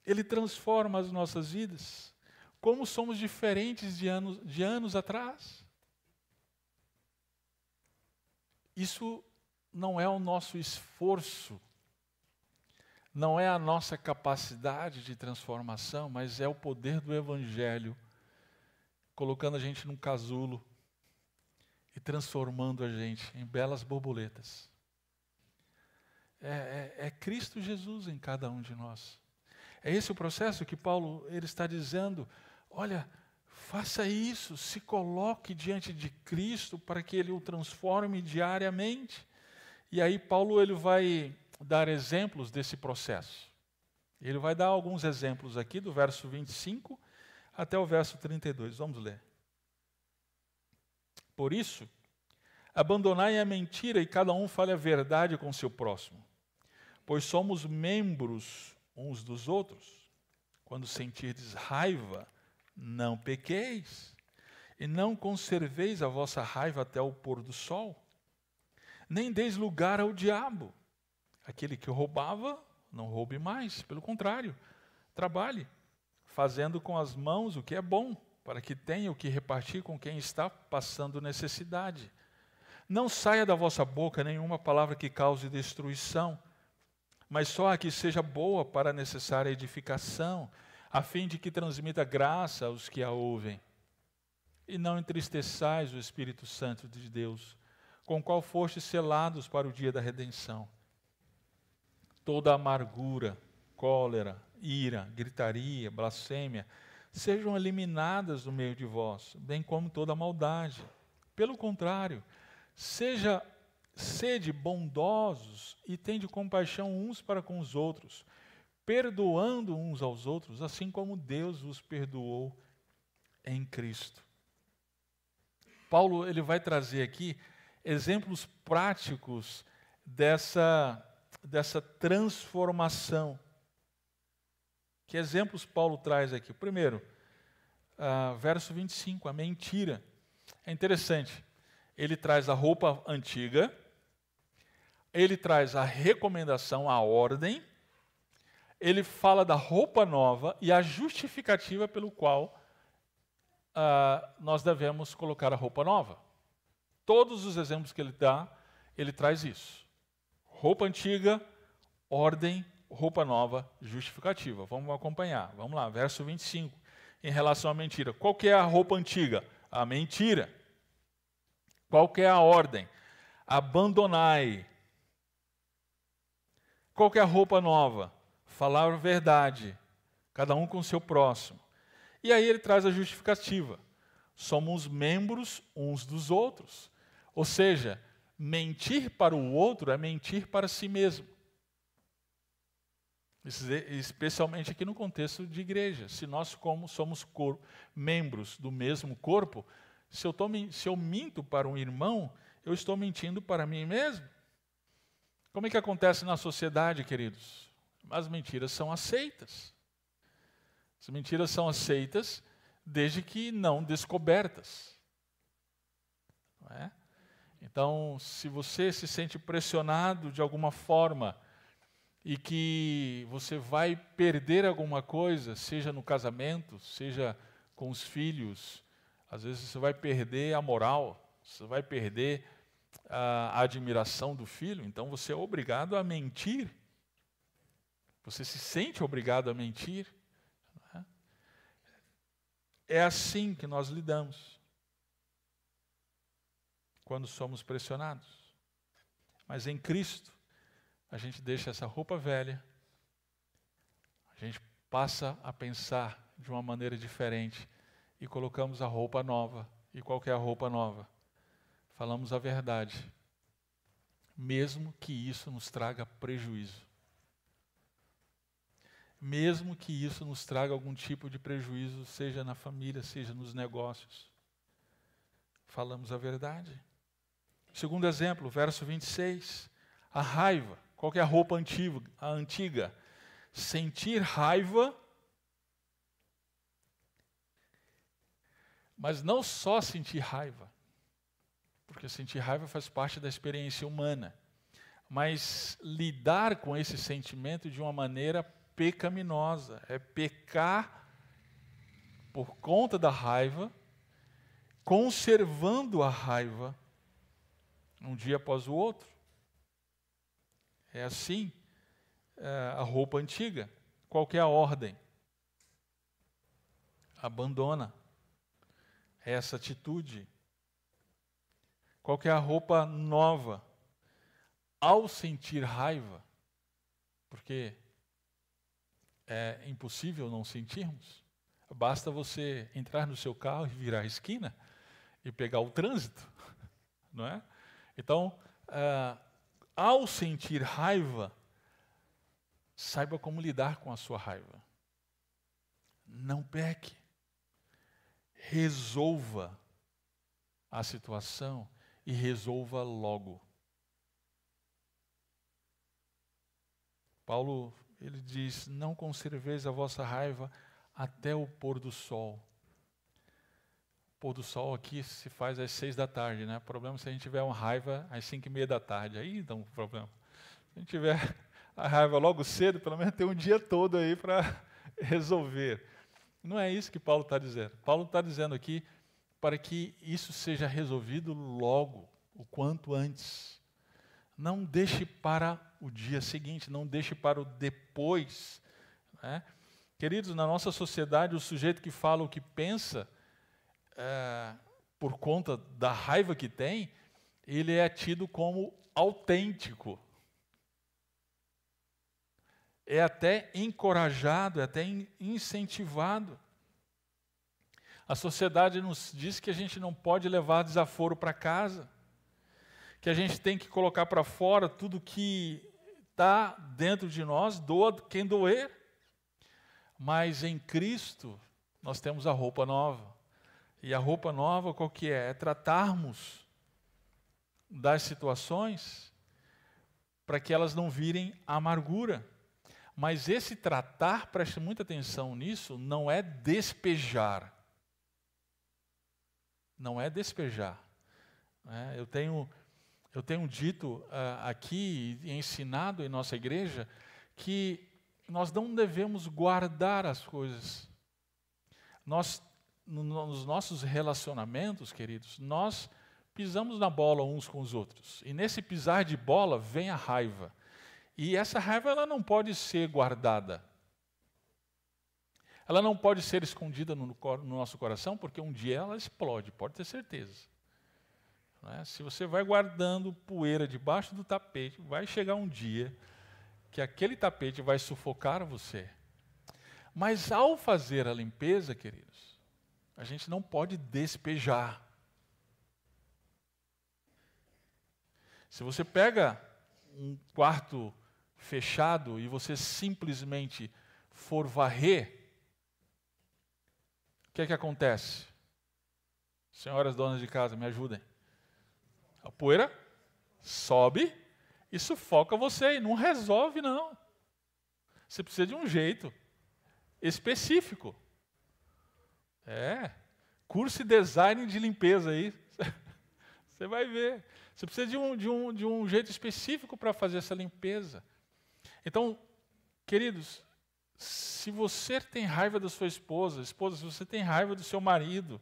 Ele transforma as nossas vidas. Como somos diferentes de anos atrás. Isso não é o nosso esforço, não é a nossa capacidade de transformação, mas é o poder do Evangelho, colocando a gente num casulo e transformando a gente em belas borboletas. É Cristo Jesus em cada um de nós. É esse o processo que Paulo ele está dizendo. Olha, faça isso, se coloque diante de Cristo para que Ele o transforme diariamente. E aí Paulo ele vai dar exemplos desse processo. Ele vai dar alguns exemplos aqui, do verso 25 até o verso 32. Vamos ler. Por isso, abandonai a mentira e cada um fale a verdade com seu próximo, pois somos membros uns dos outros. Quando sentirdes raiva, não pequeis, e não conserveis a vossa raiva até o pôr do sol. Nem deis lugar ao diabo. Aquele que roubava, não roube mais. Pelo contrário, trabalhe, fazendo com as mãos o que é bom, para que tenha o que repartir com quem está passando necessidade. Não saia da vossa boca nenhuma palavra que cause destruição, mas só a que seja boa para a necessária edificação, a fim de que transmita graça aos que a ouvem. E não entristeçais o Espírito Santo de Deus, com o qual fostes selados para o dia da redenção. Toda amargura, cólera, ira, gritaria, blasfêmia, sejam eliminadas do meio de vós, bem como toda maldade. Pelo contrário, sede bondosos e tende compaixão uns para com os outros, perdoando uns aos outros, assim como Deus os perdoou em Cristo. Paulo ele vai trazer aqui exemplos práticos dessa transformação. Que exemplos Paulo traz aqui? Primeiro, verso 25, a mentira. É interessante, ele traz a roupa antiga, ele traz a recomendação, a ordem, ele fala da roupa nova e a justificativa pelo qual nós devemos colocar a roupa nova. Todos os exemplos que ele dá, ele traz isso. Roupa antiga, ordem, roupa nova, justificativa. Vamos acompanhar. Vamos lá, verso 25. Em relação à mentira. Qual que é a roupa antiga? A mentira. Qual que é a ordem? Abandonai. Qual que é a roupa nova? Falar a verdade. Cada um com o seu próximo. E aí ele traz a justificativa. Somos membros uns dos outros. Ou seja, mentir para o outro é mentir para si mesmo. Especialmente aqui no contexto de igreja. Se nós somos membros do mesmo corpo, se eu minto para um irmão, eu estou mentindo para mim mesmo. Como é que acontece na sociedade, queridos? As mentiras são aceitas. As mentiras são aceitas desde que não descobertas. Não é? Então, se você se sente pressionado de alguma forma e que você vai perder alguma coisa, seja no casamento, seja com os filhos, às vezes você vai perder a moral, você vai perder a admiração do filho, então você é obrigado a mentir. Você se sente obrigado a mentir. Não é? É assim que nós lidamos quando somos pressionados. Mas em Cristo, a gente deixa essa roupa velha, a gente passa a pensar de uma maneira diferente e colocamos a roupa nova. E qual que é a roupa nova? Falamos a verdade, mesmo que isso nos traga prejuízo. Mesmo que isso nos traga algum tipo de prejuízo, seja na família, seja nos negócios. Falamos a verdade. Segundo exemplo, verso 26, a raiva. Qual que é a roupa antiga? Sentir raiva, mas não só sentir raiva, porque sentir raiva faz parte da experiência humana, mas lidar com esse sentimento de uma maneira pecaminosa, é pecar por conta da raiva, conservando a raiva um dia após o outro. É assim a roupa antiga. Qual que é a ordem? Abandona essa atitude. Qual que é a roupa nova? Ao sentir raiva, porque é impossível não sentirmos, basta você entrar no seu carro e virar a esquina e pegar o trânsito, não é? Então, ao sentir raiva, saiba como lidar com a sua raiva. Não peque. Resolva a situação e resolva logo. Paulo, ele diz, não conserveis a vossa raiva até o pôr do sol. O pôr do sol aqui se faz às 6 da tarde, né? O problema é se a gente tiver uma raiva às 5:30 da tarde. Aí dá um problema. Se a gente tiver a raiva logo cedo, pelo menos tem um dia todo aí para resolver. Não é isso que Paulo está dizendo. Paulo está dizendo aqui para que isso seja resolvido logo, o quanto antes. Não deixe para o dia seguinte, não deixe para o depois. Né? Queridos, na nossa sociedade, o sujeito que fala o que pensa, por conta da raiva que tem, ele é tido como autêntico. É até encorajado, é até incentivado. A sociedade nos diz que a gente não pode levar desaforo para casa, que a gente tem que colocar para fora tudo que está dentro de nós, doa quem doer. Mas em Cristo nós temos a roupa nova. E a roupa nova qual que é? É tratarmos das situações para que elas não virem amargura. Mas esse tratar, preste muita atenção nisso, não é despejar. Não é despejar. Eu tenho dito aqui e ensinado em nossa igreja que nós não devemos guardar as coisas. Nos nossos relacionamentos, queridos, nós pisamos na bola uns com os outros. E nesse pisar de bola vem a raiva. E essa raiva ela não pode ser guardada. Ela não pode ser escondida no nosso coração, porque um dia ela explode, pode ter certeza. Se você vai guardando poeira debaixo do tapete, vai chegar um dia que aquele tapete vai sufocar você. Mas ao fazer a limpeza, queridos, a gente não pode despejar. Se você pega um quarto fechado e você simplesmente for varrer, o que é que acontece? Senhoras donas de casa, me ajudem. A poeira sobe e sufoca você e não resolve, não. Você precisa de um jeito específico. Curso e design de limpeza aí. Você vai ver. Você precisa de um jeito específico para fazer essa limpeza. Então, queridos, se você tem raiva da sua esposa, se você tem raiva do seu marido,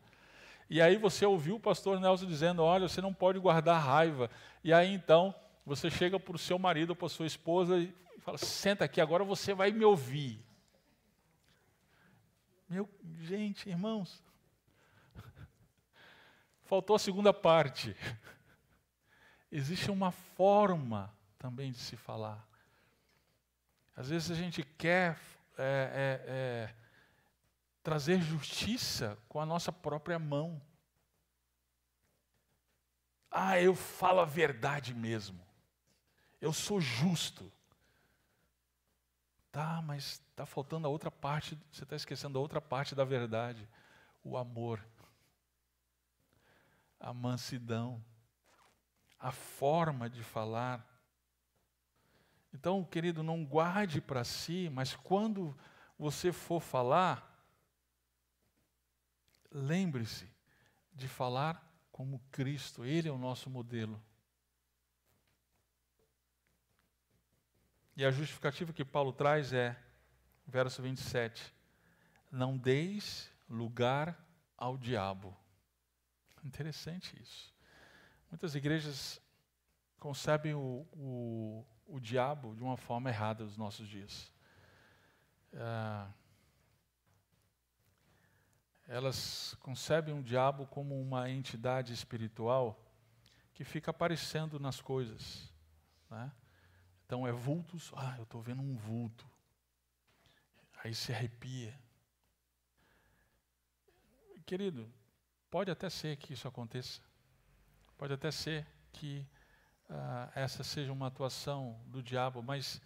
e aí você ouviu o pastor Nelson dizendo, olha, você não pode guardar raiva. E aí então, você chega para o seu marido ou para a sua esposa e fala, senta aqui, agora você vai me ouvir. Gente, irmãos, faltou a segunda parte. Existe uma forma também de se falar. Às vezes a gente quer trazer justiça com a nossa própria mão. Eu falo a verdade mesmo. Eu sou justo. Tá, mas está faltando a outra parte, você está esquecendo a outra parte da verdade. O amor. A mansidão. A forma de falar. Então, querido, não guarde para si, mas quando você for falar, lembre-se de falar como Cristo, Ele é o nosso modelo. E a justificativa que Paulo traz é, verso 27, não deis lugar ao diabo. Interessante isso. Muitas igrejas concebem o diabo de uma forma errada nos nossos dias. Elas concebem o diabo como uma entidade espiritual que fica aparecendo nas coisas. Então é vultos, eu estou vendo um vulto. Aí se arrepia. Querido, pode até ser que isso aconteça. Pode até ser que essa seja uma atuação do diabo, mas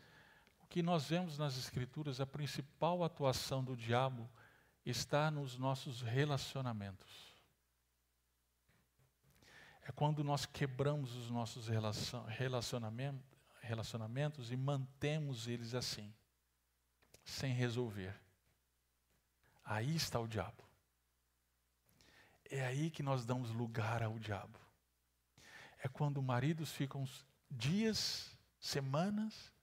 o que nós vemos nas Escrituras, a principal atuação do diabo está nos nossos relacionamentos. É quando nós quebramos os nossos relacionamentos e mantemos eles assim, sem resolver. Aí está o diabo. É aí que nós damos lugar ao diabo. É quando maridos ficam dias, semanas,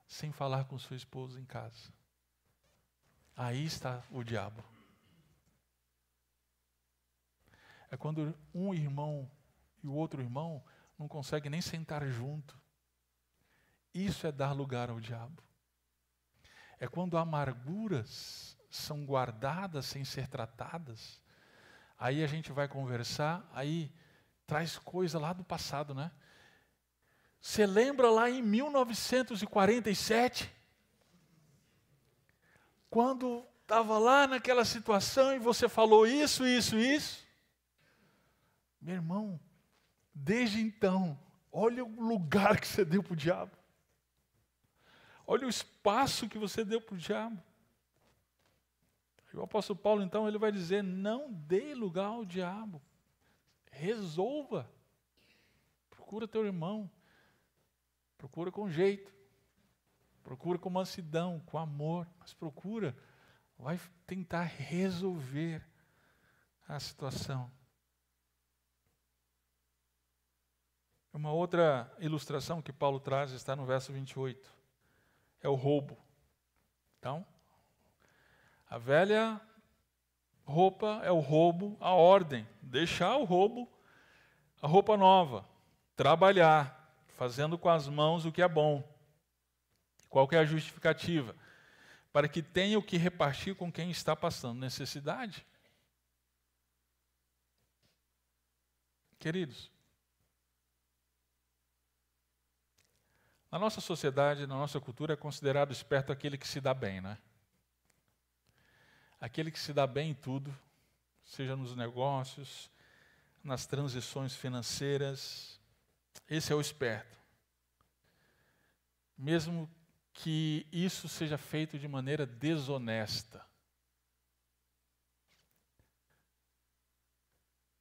sem falar com sua esposa em casa. Aí está o diabo. É quando um irmão e o outro irmão não conseguem nem sentar junto. Isso é dar lugar ao diabo. É quando amarguras são guardadas sem ser tratadas. Aí a gente vai conversar, aí traz coisa lá do passado, né? Você lembra lá em 1947? Quando estava lá naquela situação e você falou isso, isso, isso. Meu irmão, desde então, olha o lugar que você deu para o diabo. Olha o espaço que você deu para o diabo. E o apóstolo Paulo, então, ele vai dizer, não dê lugar ao diabo. Resolva. Procura teu irmão. Procura com jeito. Procura com mansidão, com amor. Mas procura. Vai tentar resolver a situação. Uma outra ilustração que Paulo traz está no verso 28. É o roubo. Então, a velha roupa é o roubo, a ordem. Deixar o roubo, a roupa nova. Trabalhar, fazendo com as mãos o que é bom. Qual que é a justificativa? Para que tenha o que repartir com quem está passando necessidade. Queridos, na nossa sociedade, na nossa cultura, é considerado esperto aquele que se dá bem, né? Aquele que se dá bem em tudo, seja nos negócios, nas transições financeiras. Esse é o esperto. Mesmo que isso seja feito de maneira desonesta.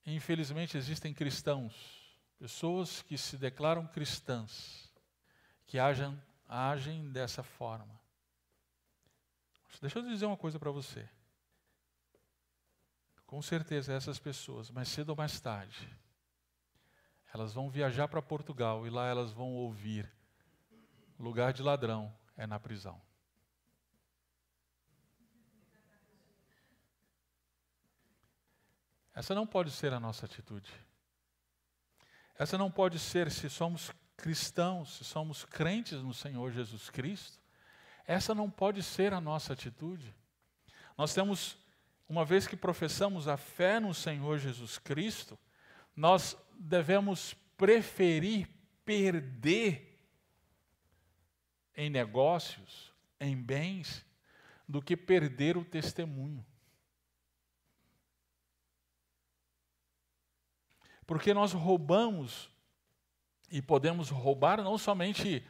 Infelizmente, existem cristãos, pessoas que se declaram cristãs, que agem dessa forma. Deixa eu dizer uma coisa para você. Com certeza essas pessoas, mais cedo ou mais tarde, elas vão viajar para Portugal e lá elas vão ouvir: lugar de ladrão é na prisão. Essa não pode ser a nossa atitude. Essa não pode ser, se somos cristãos, se somos crentes no Senhor Jesus Cristo, essa não pode ser a nossa atitude. Nós temos, uma vez que professamos a fé no Senhor Jesus Cristo, nós devemos preferir perder em negócios, em bens, do que perder o testemunho. Porque nós roubamos, e podemos roubar não somente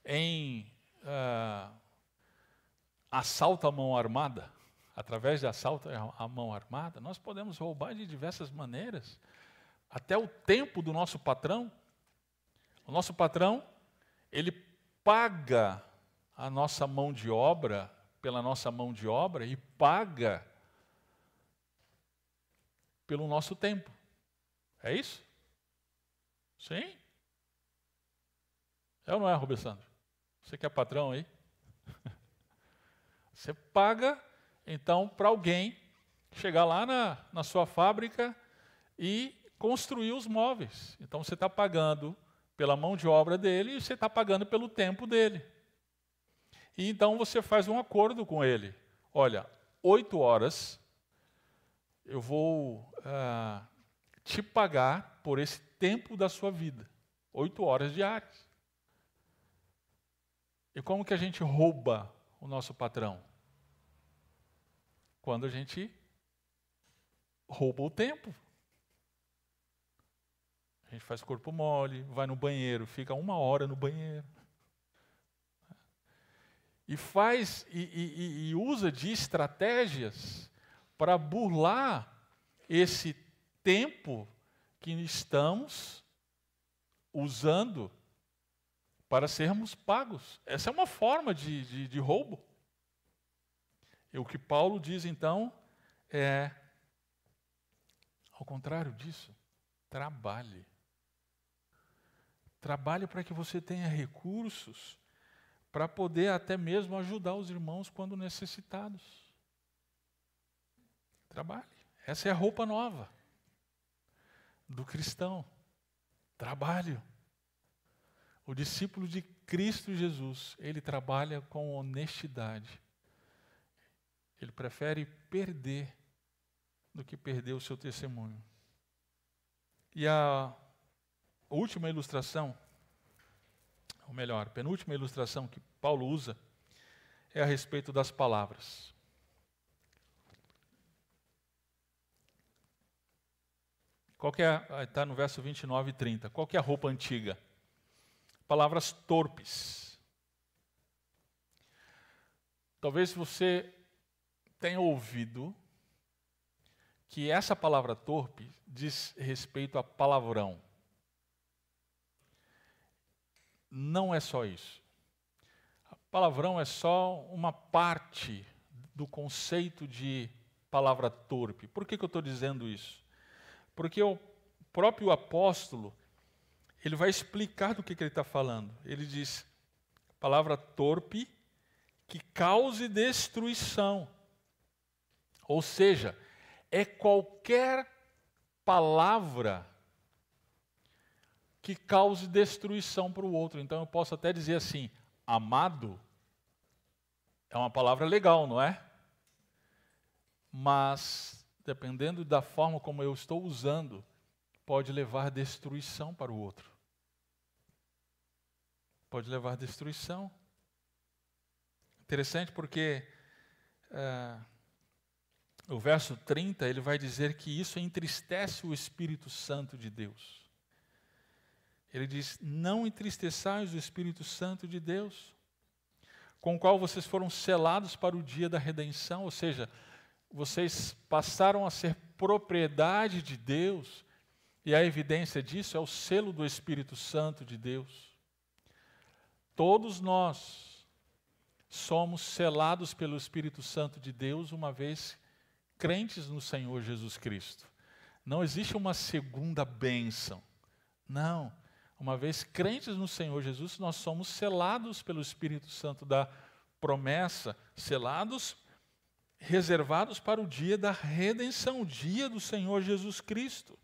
em assalto à mão armada, através de assalto à mão armada, nós podemos roubar de diversas maneiras, até o tempo do nosso patrão. O nosso patrão, ele paga a nossa mão de obra, pela nossa mão de obra, e paga pelo nosso tempo. É isso? Sim? É ou não é, Rubensandro? Você que é patrão aí? Você paga, então, para alguém chegar lá na sua fábrica e construir os móveis. Então, você está pagando pela mão de obra dele e você está pagando pelo tempo dele. E então, você faz um acordo com ele. Olha, 8 horas eu vou te pagar por esse tempo da sua vida. 8 horas diárias. E como que a gente rouba o nosso patrão? Quando a gente rouba o tempo. A gente faz corpo mole, vai no banheiro, fica 1 hora no banheiro. E faz e usa de estratégias para burlar esse tempo que estamos usando para sermos pagos. Essa é uma forma de roubo. E o que Paulo diz, então, é, ao contrário disso, trabalhe. Trabalhe para que você tenha recursos para poder até mesmo ajudar os irmãos quando necessitados. Trabalhe. Essa é a roupa nova do cristão. Trabalho. O discípulo de Cristo Jesus, ele trabalha com honestidade. Ele prefere perder do que perder o seu testemunho. E a última ilustração, ou melhor, penúltima ilustração que Paulo usa é a respeito das palavras. Qual que é, está no verso 29 e 30. Qual que é a roupa antiga? Palavras torpes. Talvez você tenha ouvido que essa palavra torpe diz respeito a palavrão. Não é só isso. Palavrão é só uma parte do conceito de palavra torpe. Por que eu estou dizendo isso? Porque o próprio apóstolo, ele vai explicar do que ele está falando. Ele diz, palavra torpe que cause destruição. Ou seja, é qualquer palavra que cause destruição para o outro. Então eu posso até dizer assim, amado é uma palavra legal, não é? Mas, dependendo da forma como eu estou usando, pode levar destruição para o outro. Pode levar destruição. Interessante porque o verso 30, ele vai dizer que isso entristece o Espírito Santo de Deus. Ele diz, não entristeçais o Espírito Santo de Deus, com o qual vocês foram selados para o dia da redenção, ou seja, vocês passaram a ser propriedade de Deus, e a evidência disso é o selo do Espírito Santo de Deus. Todos nós somos selados pelo Espírito Santo de Deus, uma vez crentes no Senhor Jesus Cristo. Não existe uma segunda bênção. Não. Uma vez crentes no Senhor Jesus, nós somos selados pelo Espírito Santo da promessa, selados, reservados para o dia da redenção, o dia do Senhor Jesus Cristo.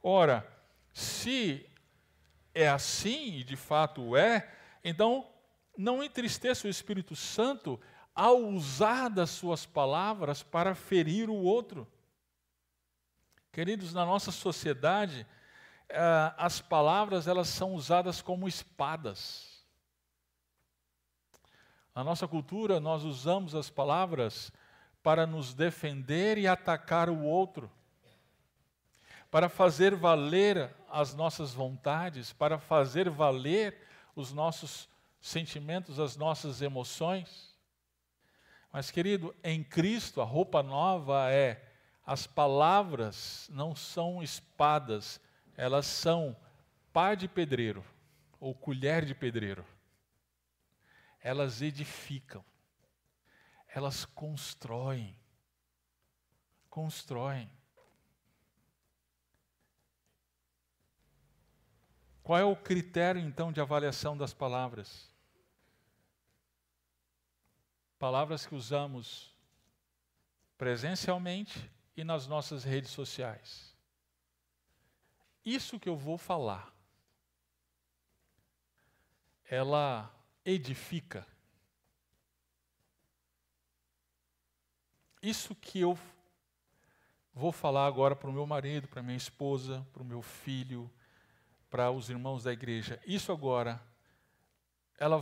Ora, se é assim, e de fato é, então não entristeça o Espírito Santo ao usar das suas palavras para ferir o outro. Queridos, na nossa sociedade, as palavras elas são usadas como espadas. Na nossa cultura, nós usamos as palavras para nos defender e atacar o outro, para fazer valer as nossas vontades, para fazer valer os nossos sentimentos, as nossas emoções. Mas, querido, em Cristo, a roupa nova é, as palavras não são espadas, elas são pá de pedreiro, ou colher de pedreiro. Elas edificam, elas constroem. Qual é o critério, então, de avaliação das palavras? Palavras que usamos presencialmente e nas nossas redes sociais. Isso que eu vou falar, ela edifica. Isso que eu vou falar agora para o meu marido, para a minha esposa, para o meu filho, para os irmãos da igreja, isso agora, ela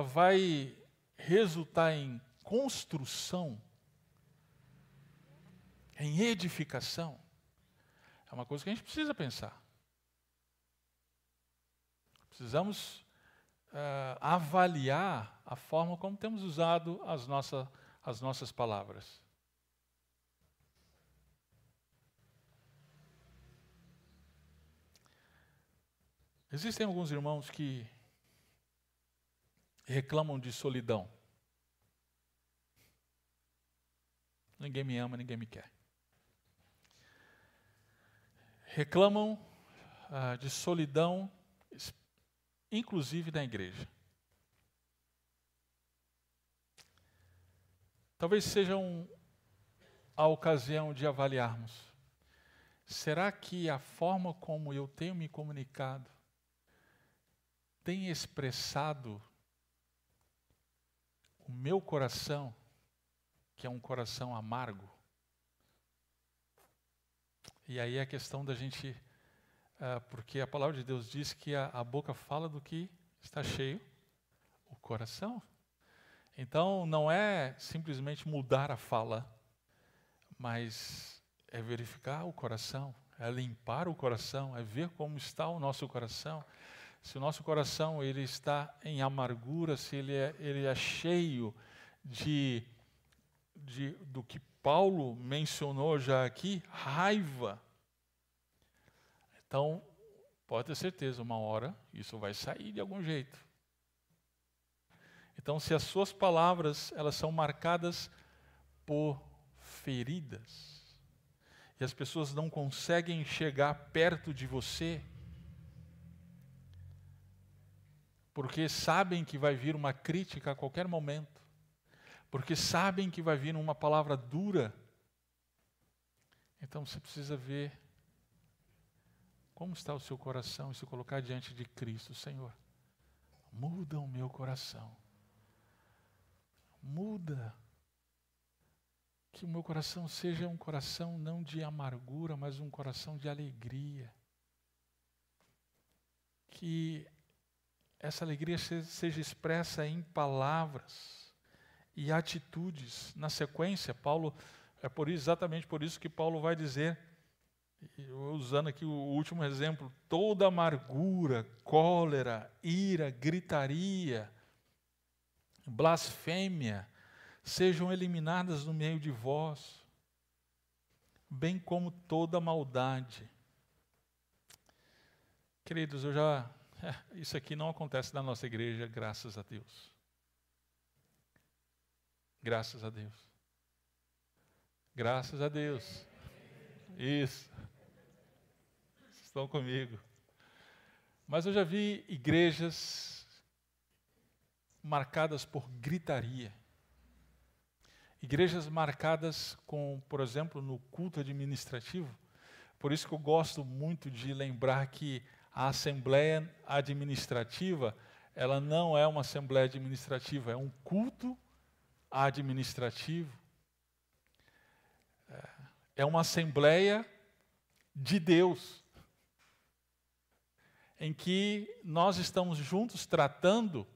vai resultar em construção, em edificação. É uma coisa que a gente precisa pensar. Precisamos avaliar a forma como temos usado as nossas palavras. Existem alguns irmãos que reclamam de solidão. Ninguém me ama, ninguém me quer. Reclamam de solidão, inclusive na igreja. Talvez seja a ocasião de avaliarmos. Será que a forma como eu tenho me comunicado tem expressado o meu coração, que é um coração amargo? E aí é a questão da gente, porque a palavra de Deus diz que a boca fala do que está cheio, o coração. Então não é simplesmente mudar a fala, mas é verificar o coração, é limpar o coração, é ver como está o nosso coração. Se o nosso coração ele está em amargura, se ele é cheio do que Paulo mencionou já aqui, raiva. Então, pode ter certeza, uma hora isso vai sair de algum jeito. Então, se as suas palavras elas são marcadas por feridas, e as pessoas não conseguem chegar perto de você, porque sabem que vai vir uma crítica a qualquer momento, porque sabem que vai vir uma palavra dura, então você precisa ver como está o seu coração e se colocar diante de Cristo. Senhor, muda o meu coração. Muda. Que o meu coração seja um coração não de amargura, mas um coração de alegria. Que essa alegria seja expressa em palavras e atitudes. Na sequência, Paulo, exatamente por isso que Paulo vai dizer, usando aqui o último exemplo, toda amargura, cólera, ira, gritaria, blasfêmia, sejam eliminadas do meio de vós, bem como toda maldade. Queridos, isso aqui não acontece na nossa igreja, graças a Deus. Graças a Deus. Graças a Deus. Isso. Vocês estão comigo. Mas eu já vi igrejas marcadas por gritaria. Igrejas marcadas com, por exemplo, no culto administrativo. Por isso que eu gosto muito de lembrar que a assembleia administrativa, ela não é uma assembleia administrativa, é um culto administrativo. É uma assembleia de Deus, em que nós estamos juntos tratando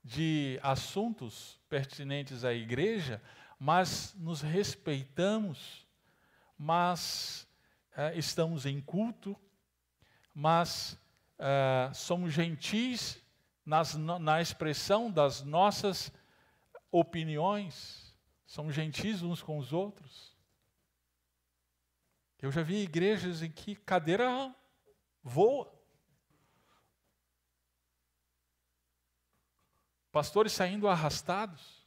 de assuntos pertinentes à igreja, mas nos respeitamos, mas estamos em culto, mas somos gentis na expressão das nossas opiniões, somos gentis uns com os outros. Eu já vi igrejas em que cadeira voa. Pastores saindo arrastados.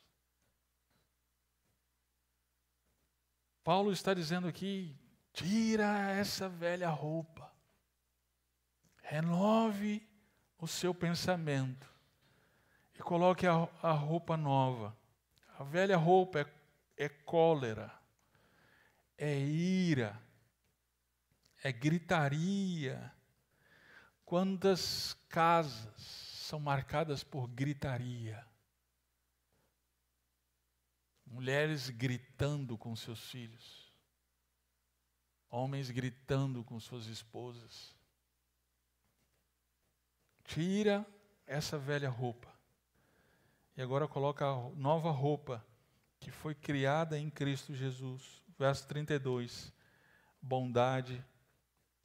Paulo está dizendo aqui, tira essa velha roupa. Renove o seu pensamento e coloque a roupa nova. A velha roupa é cólera, é ira, é gritaria. Quantas casas são marcadas por gritaria? Mulheres gritando com seus filhos, homens gritando com suas esposas. Tira essa velha roupa e agora coloca a nova roupa que foi criada em Cristo Jesus. Verso 32, bondade,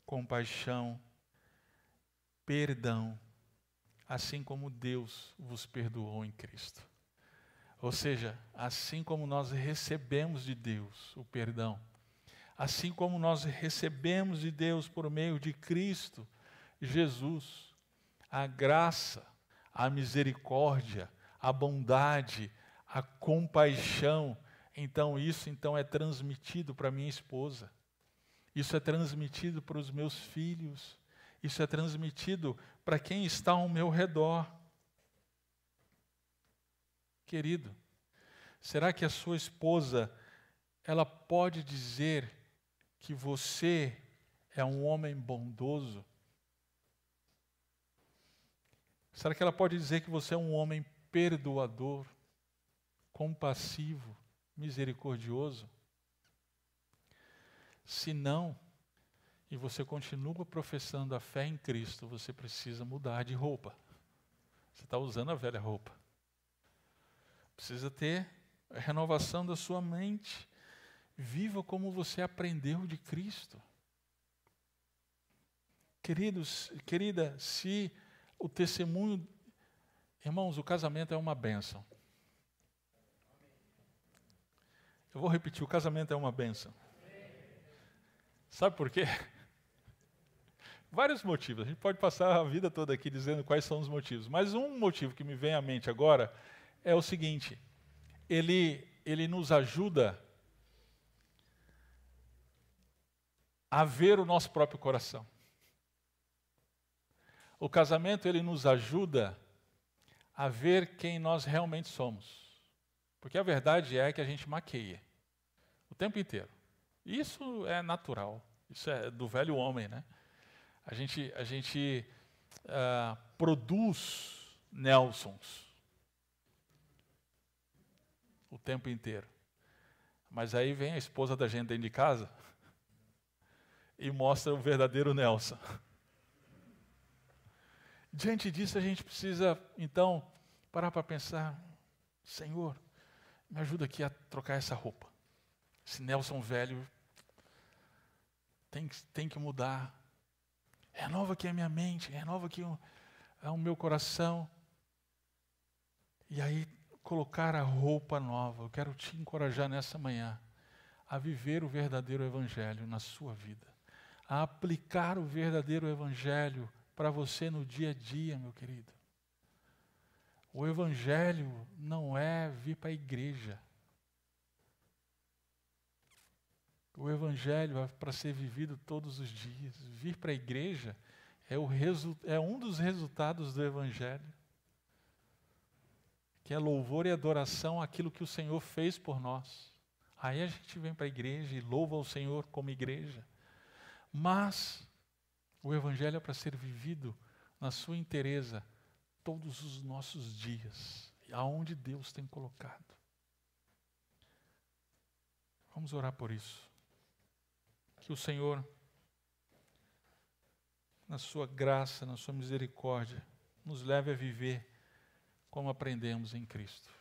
compaixão, perdão, assim como Deus vos perdoou em Cristo. Ou seja, assim como nós recebemos de Deus o perdão, assim como nós recebemos de Deus por meio de Cristo Jesus, a graça, a misericórdia, a bondade, a compaixão, então isso é transmitido para minha esposa, isso é transmitido para os meus filhos, isso é transmitido para quem está ao meu redor. Querido, será que a sua esposa, ela pode dizer que você é um homem bondoso? Será que ela pode dizer que você é um homem perdoador, compassivo, misericordioso? Se não, e você continua professando a fé em Cristo, você precisa mudar de roupa. Você está usando a velha roupa. Precisa ter a renovação da sua mente. Viva como você aprendeu de Cristo. Queridos, querida, se o testemunho... Irmãos, o casamento é uma bênção. Eu vou repetir, o casamento é uma bênção. Sabe por quê? Vários motivos. A gente pode passar a vida toda aqui dizendo quais são os motivos. Mas um motivo que me vem à mente agora é o seguinte. Ele nos ajuda a ver o nosso próprio coração. O casamento, ele nos ajuda a ver quem nós realmente somos. Porque a verdade é que a gente maqueia o tempo inteiro. Isso é natural. Isso é do velho homem, né? A gente produz Nelsons o tempo inteiro. Mas aí vem a esposa da gente dentro de casa e mostra o verdadeiro Nelson. Diante disso, a gente precisa, então, parar para pensar: Senhor, me ajuda aqui a trocar essa roupa. Esse Nelson velho tem que mudar. Renova aqui a minha mente, renova aqui o meu coração. E aí, colocar a roupa nova. Eu quero te encorajar nessa manhã a viver o verdadeiro evangelho na sua vida. A aplicar o verdadeiro evangelho para você no dia a dia, meu querido. O evangelho não é vir para a igreja. O evangelho é para ser vivido todos os dias. Vir para a igreja é um dos resultados do evangelho, que é louvor e adoração àquilo que o Senhor fez por nós. Aí a gente vem para a igreja e louva ao Senhor como igreja. Mas o evangelho é para ser vivido na sua inteireza todos os nossos dias, aonde Deus tem colocado. Vamos orar por isso. Que o Senhor, na sua graça, na sua misericórdia, nos leve a viver como aprendemos em Cristo.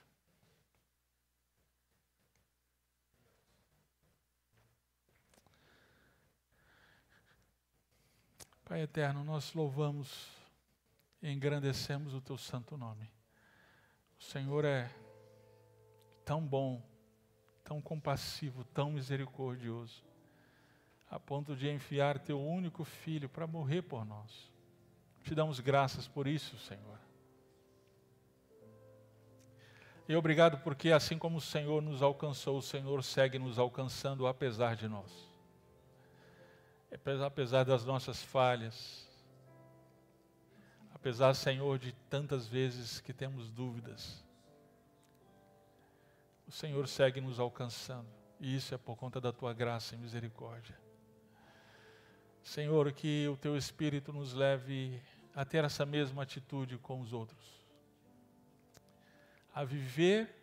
Pai eterno, nós louvamos e engrandecemos o teu santo nome. O Senhor é tão bom, tão compassivo, tão misericordioso, a ponto de enviar teu único filho para morrer por nós. Te damos graças por isso, Senhor. E obrigado porque assim como o Senhor nos alcançou, o Senhor segue nos alcançando apesar de nós. Apesar das nossas falhas, apesar, Senhor, de tantas vezes que temos dúvidas, o Senhor segue nos alcançando, e isso é por conta da tua graça e misericórdia. Senhor, que o teu Espírito nos leve a ter essa mesma atitude com os outros, a viver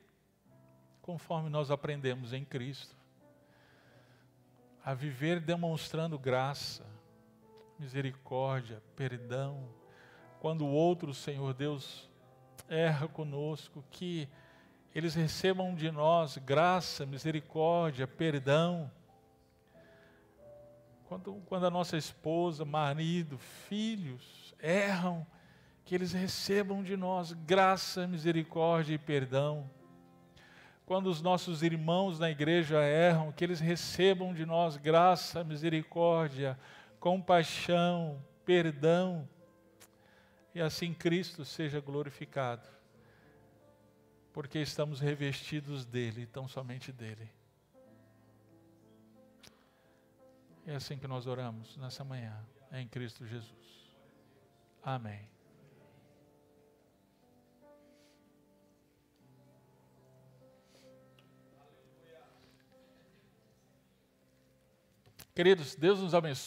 conforme nós aprendemos em Cristo, a viver demonstrando graça, misericórdia, perdão. Quando o outro, Senhor Deus, erra conosco, que eles recebam de nós graça, misericórdia, perdão. Quando a nossa esposa, marido, filhos erram, que eles recebam de nós graça, misericórdia e perdão. Quando os nossos irmãos na igreja erram, que eles recebam de nós graça, misericórdia, compaixão, perdão. E assim Cristo seja glorificado, porque estamos revestidos dele, tão somente dele. É assim que nós oramos nessa manhã, em Cristo Jesus. Amém. Queridos, Deus nos abençoe.